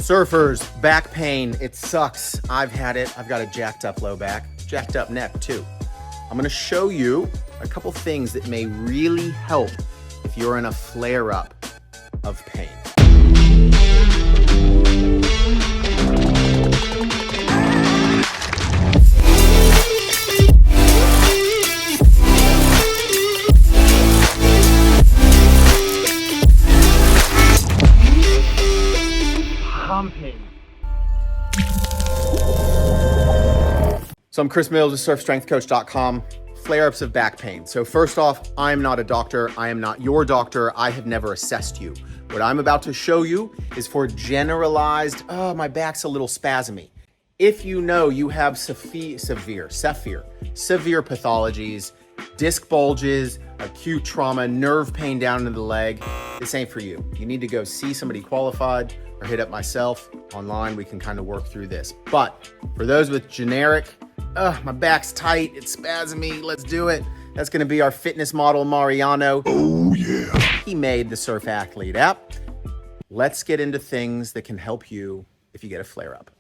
Surfers, back pain, it sucks. I've had it. I've got a jacked up low back, jacked up neck too. I'm gonna show you a couple things that may really help if you're in a flare-up of pain. So I'm Chris Mills with surfstrengthcoach.com. Flare-ups of back pain. So first off, I am not a doctor. I am not your doctor. I have never assessed you. What I'm about to show you is for generalized, my back's a little spasmy. If you know you have severe pathologies, disc bulges, acute trauma, nerve pain down into the leg, this ain't for you. You need to go see somebody qualified or hit up myself online. We can kind of work through this. But for those with generic, my back's tight, it's spasmy, let's do it. That's gonna be our fitness model, Mariano. Oh yeah. He made the Surf Athlete app. Let's get into things that can help you if you get a flare up.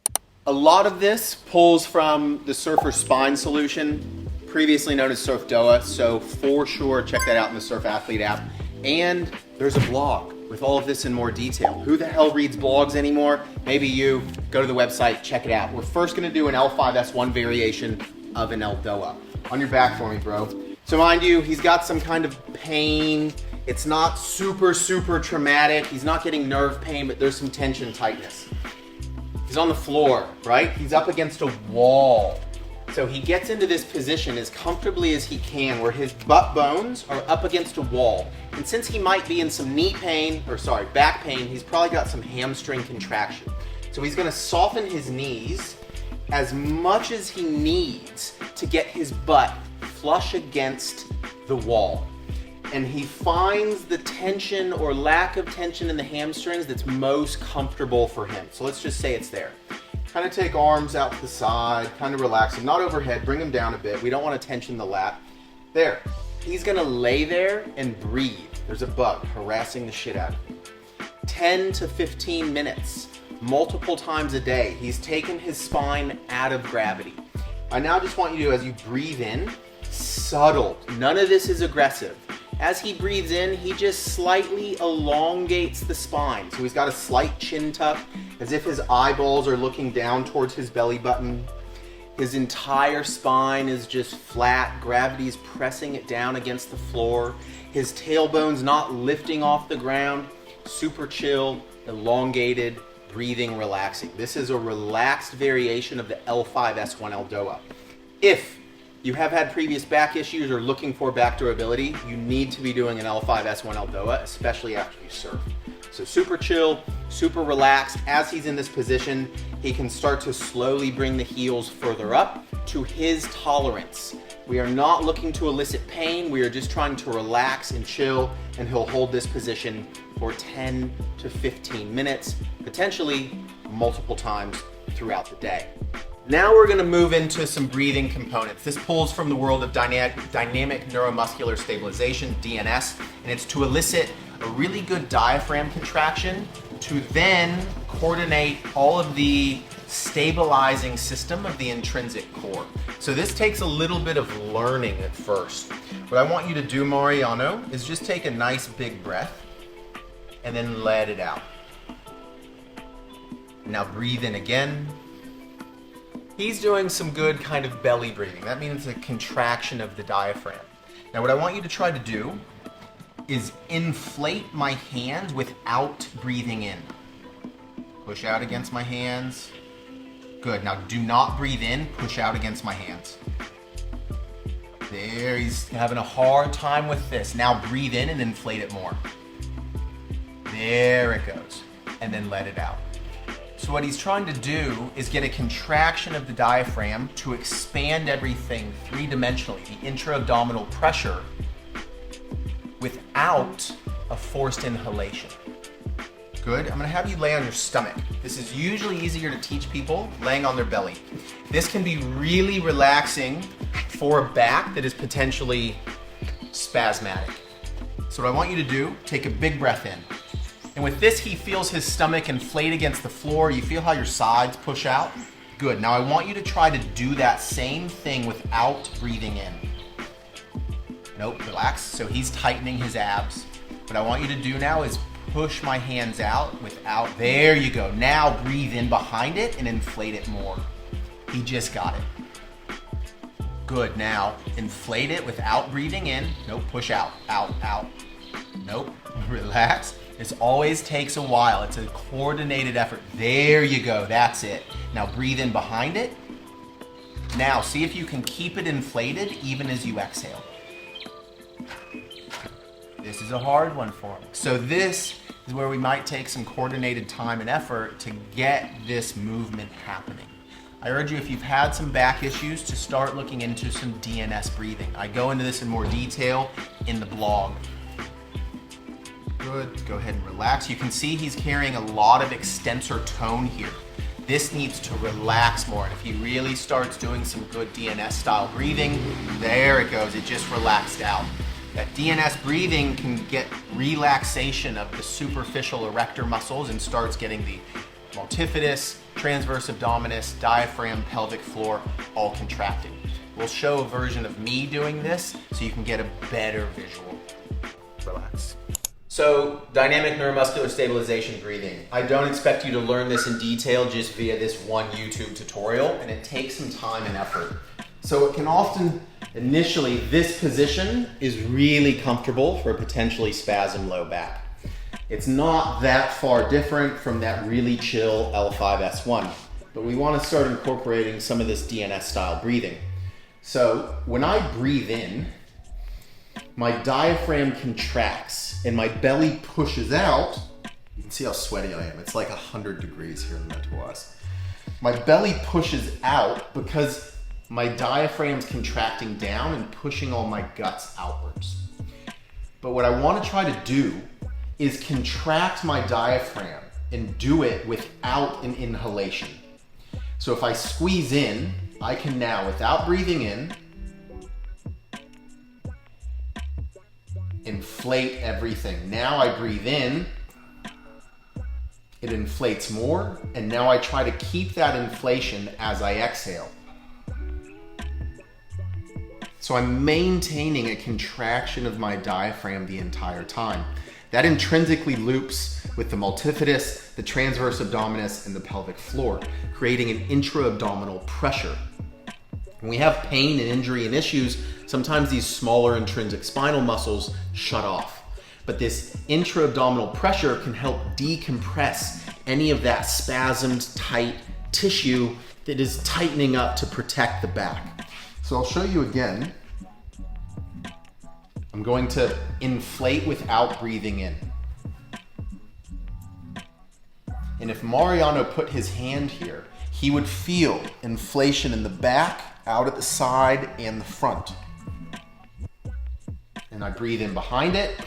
A lot of this pulls from the Surfer Spine solution, previously known as ELDOA. So for sure, check that out in the Surf Athlete app. And there's a blog with all of this in more detail. Who the hell reads blogs anymore? Maybe you. Go to the website, check it out. We're first gonna do an L5S1 variation of an ELDOA. On your back for me, bro. So mind you, he's got some kind of pain. It's not super traumatic. He's not getting nerve pain, but there's some tension and tightness. He's on the floor, right? He's up against a wall. So he gets into this position as comfortably as he can where his butt bones are up against a wall. And since he might be in some back pain, he's probably got some hamstring contraction. So he's gonna soften his knees as much as he needs to get his butt flush against the wall. And he finds the tension or lack of tension in the hamstrings that's most comfortable for him. So let's just say it's there. Kind of take arms out to the side, kind of relax them, not overhead, bring them down a bit. We don't want to tension the lat. There. He's gonna lay there and breathe. There's a bug harassing the shit out of him. 10 to 15 minutes, multiple times a day. He's taken his spine out of gravity. I now just want you to, as you breathe in, subtle. None of this is aggressive. As he breathes in, he just slightly elongates the spine. So he's got a slight chin tuck, as if his eyeballs are looking down towards his belly button. His entire spine is just flat. Gravity's pressing it down against the floor. His tailbone's not lifting off the ground. Super chill, elongated, breathing, relaxing. This is a relaxed variation of the L5S1 ELDOA. If you have had previous back issues or looking for back durability, you need to be doing an L5S1 ELDOA, especially after you surf. So super chill, super relaxed. As he's in this position, he can start to slowly bring the heels further up to his tolerance. We are not looking to elicit pain. We are just trying to relax and chill, and he'll hold this position for 10 to 15 minutes, potentially multiple times throughout the day. Now we're gonna move into some breathing components. This pulls from the world of dynamic neuromuscular stabilization, DNS, and it's to elicit a really good diaphragm contraction to then coordinate all of the stabilizing system of the intrinsic core. So this takes a little bit of learning at first. What I want you to do, Mariano, is just take a nice big breath and then let it out. Now breathe in again. He's doing some good kind of belly breathing. That means a contraction of the diaphragm. Now what I want you to try to do is inflate my hands without breathing in. Push out against my hands. Good, now do not breathe in, push out against my hands. There, he's having a hard time with this. Now breathe in and inflate it more. There it goes, and then let it out. So what he's trying to do is get a contraction of the diaphragm to expand everything three-dimensionally, the intra-abdominal pressure, without a forced inhalation. Good, I'm gonna have you lay on your stomach. This is usually easier to teach people laying on their belly. This can be really relaxing for a back that is potentially spasmatic. So what I want you to do, take a big breath in. And with this, he feels his stomach inflate against the floor. You feel how your sides push out? Good. Now I want you to try to do that same thing without breathing in. Nope, relax. So he's tightening his abs. What I want you to do now is push my hands out without, there you go. Now breathe in behind it and inflate it more. He just got it. Good, now inflate it without breathing in. Nope, push out, out, out. Nope, relax. This always takes a while. It's a coordinated effort. There you go, that's it. Now breathe in behind it. Now see if you can keep it inflated even as you exhale. This is a hard one for me. So this is where we might take some coordinated time and effort to get this movement happening. I urge you, if you've had some back issues, to start looking into some DNS breathing. I go into this in more detail in the blog. Good, go ahead and relax. You can see he's carrying a lot of extensor tone here. This needs to relax more. And if he really starts doing some good DNS style breathing, there it goes, it just relaxed out. That DNS breathing can get relaxation of the superficial erector muscles and starts getting the multifidus, transverse abdominis, diaphragm, pelvic floor all contracting. We'll show a version of me doing this so you can get a better visual. Relax. So, dynamic neuromuscular stabilization breathing. I don't expect you to learn this in detail just via this one YouTube tutorial, and it takes some time and effort. So it can often, initially, this position is really comfortable for a potentially spasm low back. It's not that far different from that really chill L5-S1, but we want to start incorporating some of this DNS style breathing. So when I breathe in, my diaphragm contracts and my belly pushes out. You can see how sweaty I am. It's like 100 degrees here in Metawaz. My belly pushes out because my diaphragm's contracting down and pushing all my guts outwards. But what I want to try to do is contract my diaphragm and do it without an inhalation. So if I squeeze in, I can now, without breathing in, inflate everything. Now I breathe in, it inflates more, and now I try to keep that inflation as I exhale. So I'm maintaining a contraction of my diaphragm the entire time. That intrinsically loops with the multifidus, the transverse abdominis, and the pelvic floor, creating an intra-abdominal pressure. When we have pain and injury and issues, sometimes these smaller intrinsic spinal muscles shut off. But this intra-abdominal pressure can help decompress any of that spasmed, tight tissue that is tightening up to protect the back. So I'll show you again. I'm going to inflate without breathing in. And if Mariano put his hand here, he would feel inflation in the back, out at the side, and the front. And I breathe in behind it.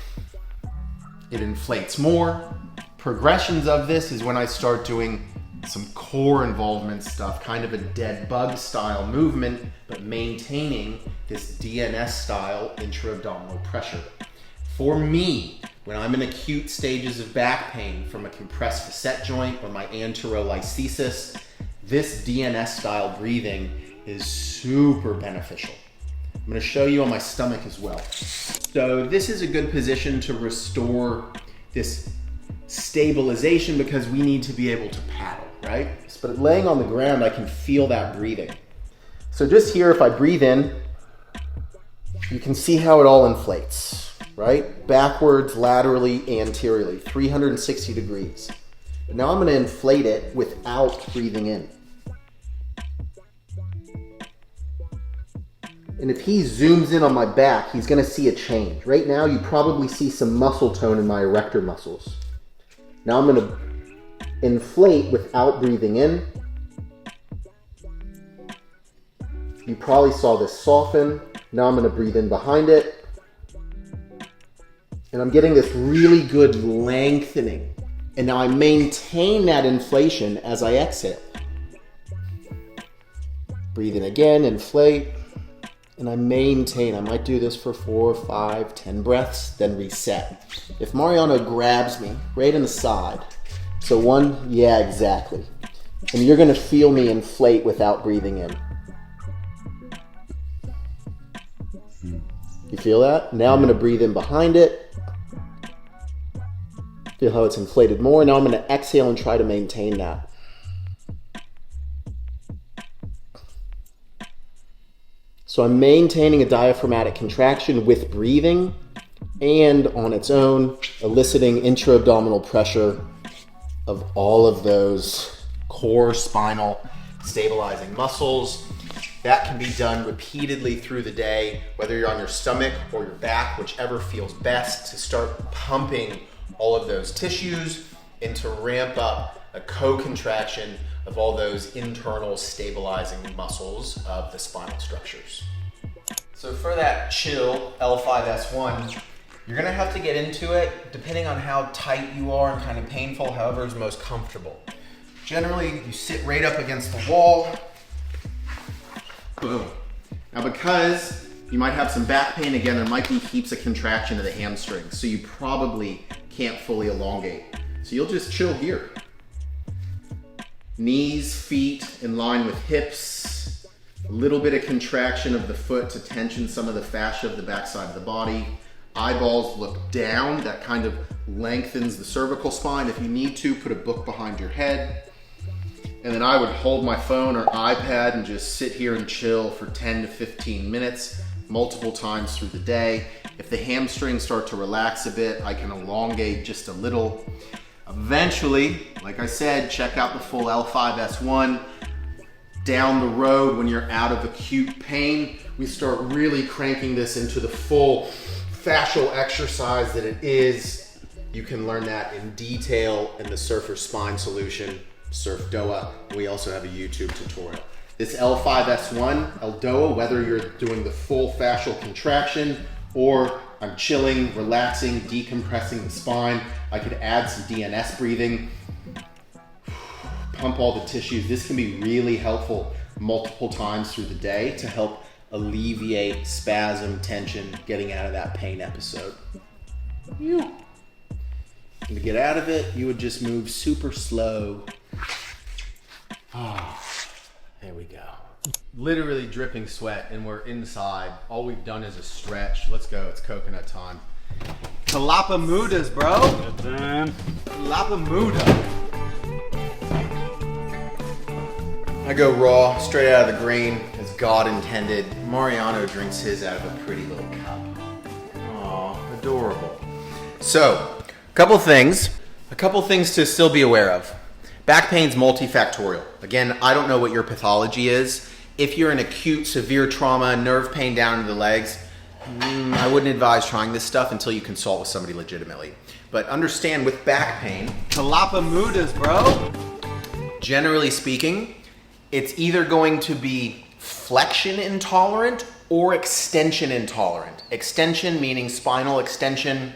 It inflates more. Progressions of this is when I start doing some core involvement stuff, kind of a dead bug style movement, but maintaining this DNS style intra-abdominal pressure. For me, when I'm in acute stages of back pain from a compressed facet joint or my anterolisthesis, this DNS style breathing is super beneficial. I'm going to show you on my stomach as well. So this is a good position to restore this stabilization because we need to be able to paddle, right? But laying on the ground, I can feel that breathing. So just here, if I breathe in, you can see how it all inflates, right? Backwards, laterally, anteriorly, 360 degrees. But now I'm going to inflate it without breathing in. And if he zooms in on my back, he's going to see a change. Right now, you probably see some muscle tone in my erector muscles. Now I'm going to inflate without breathing in. You probably saw this soften. Now I'm going to breathe in behind it. And I'm getting this really good lengthening. And now I maintain that inflation as I exhale. Breathe in again, inflate. and I maintain. I might do this for 4, 5, 10 breaths, then reset. If Mariano grabs me right in the side, so 1, yeah, exactly. And you're gonna feel me inflate without breathing in. You feel that? Now I'm gonna breathe in behind it. Feel how it's inflated more. Now I'm gonna exhale and try to maintain that. So I'm maintaining a diaphragmatic contraction with breathing and on its own, eliciting intra-abdominal pressure of all of those core, spinal, stabilizing muscles. That can be done repeatedly through the day, whether you're on your stomach or your back, whichever feels best, to start pumping all of those tissues and to ramp up a co-contraction of all those internal stabilizing muscles of the spinal structures. So for that chill L5-S1, you're gonna have to get into it depending on how tight you are and kind of painful, however is most comfortable. Generally, you sit right up against the wall. Boom. Now because you might have some back pain, again, there might be heaps of contraction of the hamstrings, so you probably can't fully elongate. So you'll just chill here. Knees, feet in line with hips, a little bit of contraction of the foot to tension some of the fascia of the backside of the body. Eyeballs look down, that kind of lengthens the cervical spine. If you need to, put a book behind your head. And then I would hold my phone or iPad and just sit here and chill for 10 to 15 minutes, multiple times through the day. If the hamstrings start to relax a bit, I can elongate just a little. Eventually, like I said, check out the full L5-S1. Down the road, when you're out of acute pain, we start really cranking this into the full fascial exercise that it is. You can learn that in detail in the Surfer Spine Solution, ELDOA. We also have a YouTube tutorial. This L5-S1, ELDOA, whether you're doing the full fascial contraction or I'm chilling, relaxing, decompressing the spine, I could add some DNS breathing, pump all the tissues. This can be really helpful multiple times through the day to help alleviate spasm, tension, getting out of that pain episode. And to get out of it, you would just move super slow. There we go. Literally dripping sweat, and we're inside. All we've done is a stretch. Let's go, it's coconut time. Kelapa Mudas, bro. Kelapa Muda. I go raw, straight out of the grain, as God intended. Mariano drinks his out of a pretty little cup. Aw, adorable. So, a couple things to still be aware of. Back pain's multifactorial. Again, I don't know what your pathology is. If you're in acute, severe trauma, nerve pain down to the legs, I wouldn't advise trying this stuff until you consult with somebody legitimately. But understand with back pain, Kelapa Mudas, bro. Generally speaking, it's either going to be flexion intolerant or extension intolerant. Extension meaning spinal extension,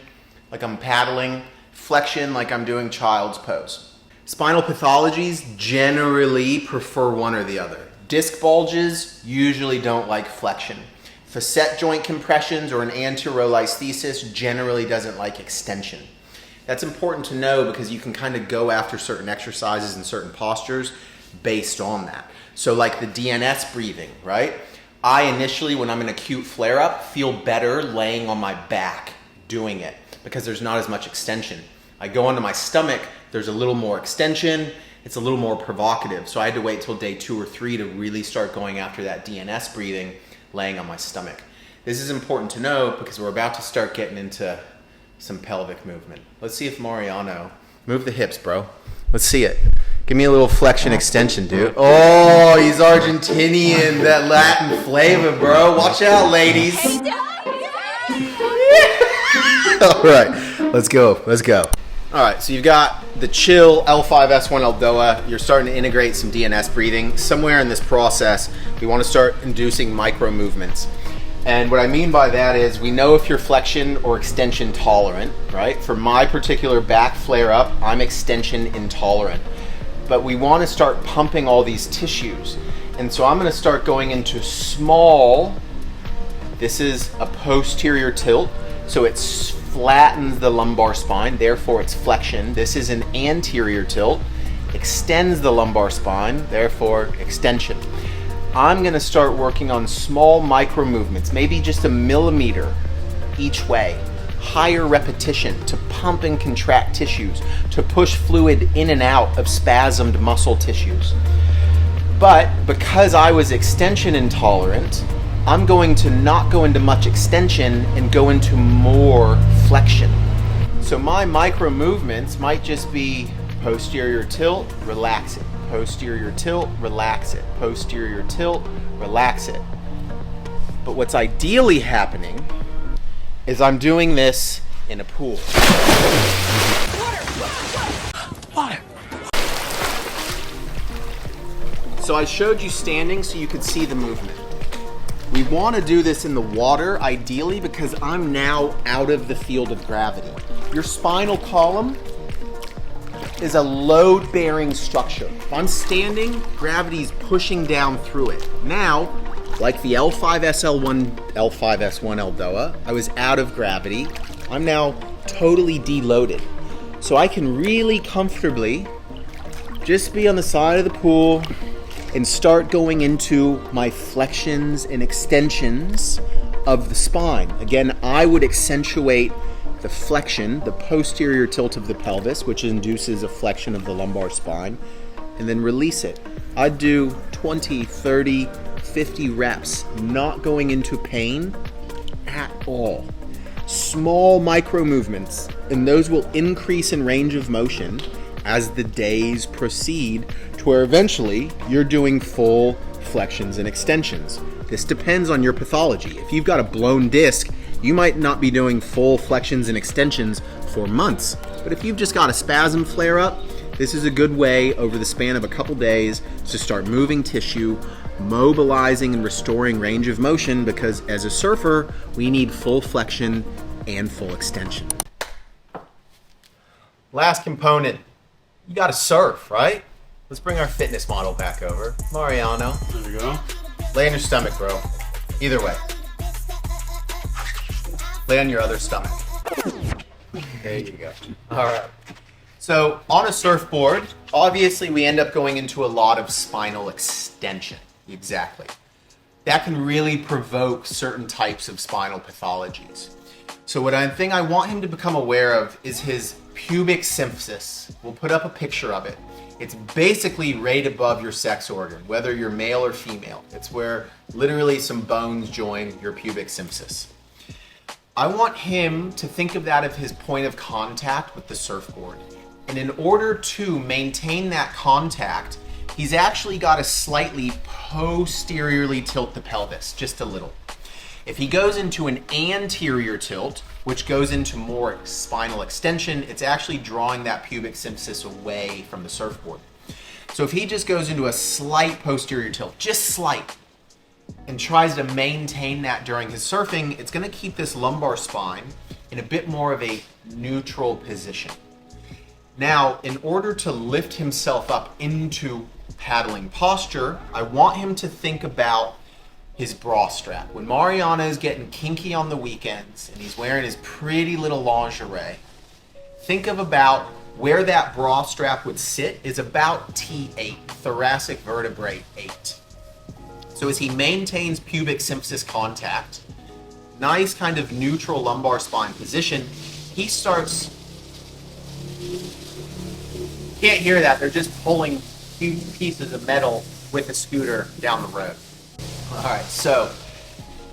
like I'm paddling. Flexion, like I'm doing child's pose. Spinal pathologies generally prefer one or the other. Disc bulges usually don't like flexion. Facet joint compressions or an anterolisthesis generally doesn't like extension. That's important to know because you can kind of go after certain exercises and certain postures based on that. So like the DNS breathing, right? I initially, when I'm in acute flare-up, feel better laying on my back doing it because there's not as much extension. I go onto my stomach, there's a little more extension, it's a little more provocative. So I had to wait till day 2 or 3 to really start going after that DNS breathing, laying on my stomach. This is important to know because we're about to start getting into some pelvic movement. Let's see if Mariano, move the hips, bro. Let's see it. Give me a little flexion extension, dude. Oh, he's Argentinian, that Latin flavor, bro. Watch out, ladies. All right, let's go, let's go. All right, so you've got the chill L5-S1 ELDOA. You're starting to integrate some DNS breathing. Somewhere in this process, we want to start inducing micro movements. And what I mean by that is we know if you're flexion or extension tolerant, right? For my particular back flare up, I'm extension intolerant. But we want to start pumping all these tissues. And so I'm going to start going into small This is a posterior tilt, so it flattens the lumbar spine, therefore it's flexion. This is an anterior tilt, extends the lumbar spine, therefore extension. I'm gonna start working on small micro movements, maybe just a millimeter each way. Higher repetition to pump and contract tissues, to push fluid in and out of spasmed muscle tissues. But because I was extension intolerant, I'm going to not go into much extension and go into more flexion. So my micro movements might just be posterior tilt, relax it. Posterior tilt, relax it. Posterior tilt, relax it. But what's ideally happening is I'm doing this in a pool. Water. So I showed you standing so you could see the movement. We want to do this in the water, ideally, because I'm now out of the field of gravity. Your spinal column is a load-bearing structure. If I'm standing, gravity's pushing down through it. Now, like the L5SL1, L5S1 ELDOA, I was out of gravity. I'm now totally deloaded. So I can really comfortably just be on the side of the pool and start going into my flexions and extensions of the spine. Again, I would accentuate the flexion, the posterior tilt of the pelvis, which induces a flexion of the lumbar spine, and then release it. I'd do 20, 30, 50 reps, not going into pain at all. Small micro movements, and those will increase in range of motion as the days proceed to where eventually you're doing full flexions and extensions. This depends on your pathology. If you've got a blown disc, you might not be doing full flexions and extensions for months. But if you've just got a spasm flare up, this is a good way over the span of a couple days to start moving tissue, mobilizing and restoring range of motion, because as a surfer, we need full flexion and full extension. Last component, you gotta surf, right? Let's bring our fitness model back over. Mariano. There we go. Lay on your stomach, bro. Either way. Lay on your other stomach. There you go. All right. So on a surfboard, obviously we end up going into a lot of spinal extension. Exactly. That can really provoke certain types of spinal pathologies. So what I think I want him to become aware of is his pubic symphysis. We'll put up a picture of it. It's basically right above your sex organ, whether you're male or female. It's where literally some bones join your pubic symphysis. I want him to think of that as his point of contact with the surfboard. And in order to maintain that contact, he's actually got to slightly posteriorly tilt the pelvis, just a little. If he goes into an anterior tilt, which goes into more spinal extension, it's actually drawing that pubic symphysis away from the surfboard. So if he just goes into a slight posterior tilt, just slight, and tries to maintain that during his surfing, it's going to keep this lumbar spine in a bit more of a neutral position. Now, in order to lift himself up into paddling posture, I want him to think about his bra strap. When Mariano is getting kinky on the weekends and he's wearing his pretty little lingerie, think of about where that bra strap would sit is about T8, thoracic vertebrae 8. So as he maintains pubic symphysis contact, nice kind of neutral lumbar spine position, he starts, can't hear that, they're just pulling huge pieces of metal with a scooter down the road. All right, so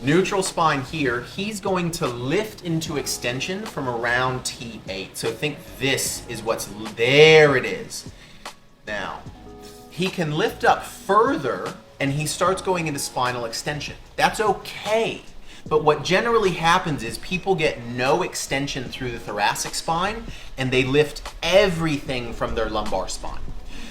neutral spine here, he's going to lift into extension from around T8. So think this is what's, there it is. Now, he can lift up further and he starts going into spinal extension. That's okay. But what generally happens is people get no extension through the thoracic spine and they lift everything from their lumbar spine.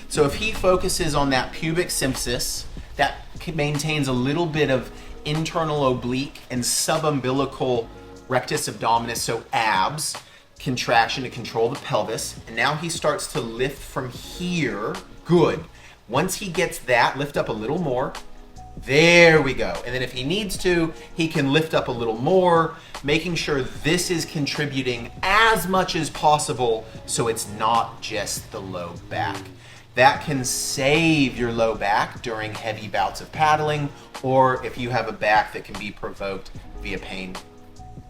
So if he focuses on that pubic symphysis, that maintains a little bit of internal oblique and subumbilical rectus abdominis, so abs, contraction to control the pelvis. And now he starts to lift from here. Good. Once he gets that, lift up a little more. There we go. And then if he needs to, he can lift up a little more, making sure this is contributing as much as possible so it's not just the low back. That can save your low back during heavy bouts of paddling, or if you have a back that can be provoked via pain.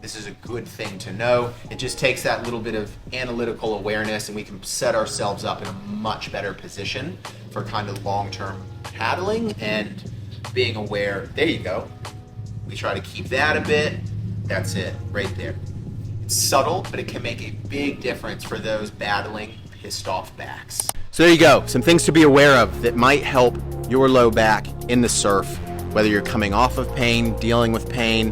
This is a good thing to know. It just takes that little bit of analytical awareness and we can set ourselves up in a much better position for kind of long-term paddling and being aware. There you go. We try to keep that a bit. That's it, right there. It's subtle, but it can make a big difference for those battling pissed off backs. So there you go, some things to be aware of that might help your low back in the surf, whether you're coming off of pain, dealing with pain.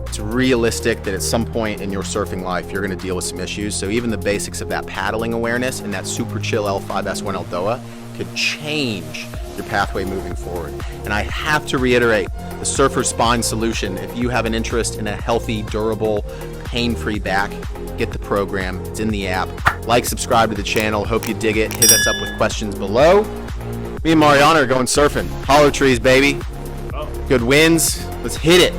It's realistic that at some point in your surfing life, you're gonna deal with some issues. So even the basics of that paddling awareness and that super chill L5S1 ELDOA could change your pathway moving forward. And I have to reiterate, the Surfer Spine solution, if you have an interest in a healthy, durable, pain-free back, get the program. It's in the app. Like, subscribe to the channel. Hope you dig it. Hit us up with questions below. Me and Mariana are going surfing. Holler trees, baby. Good winds. Let's hit it.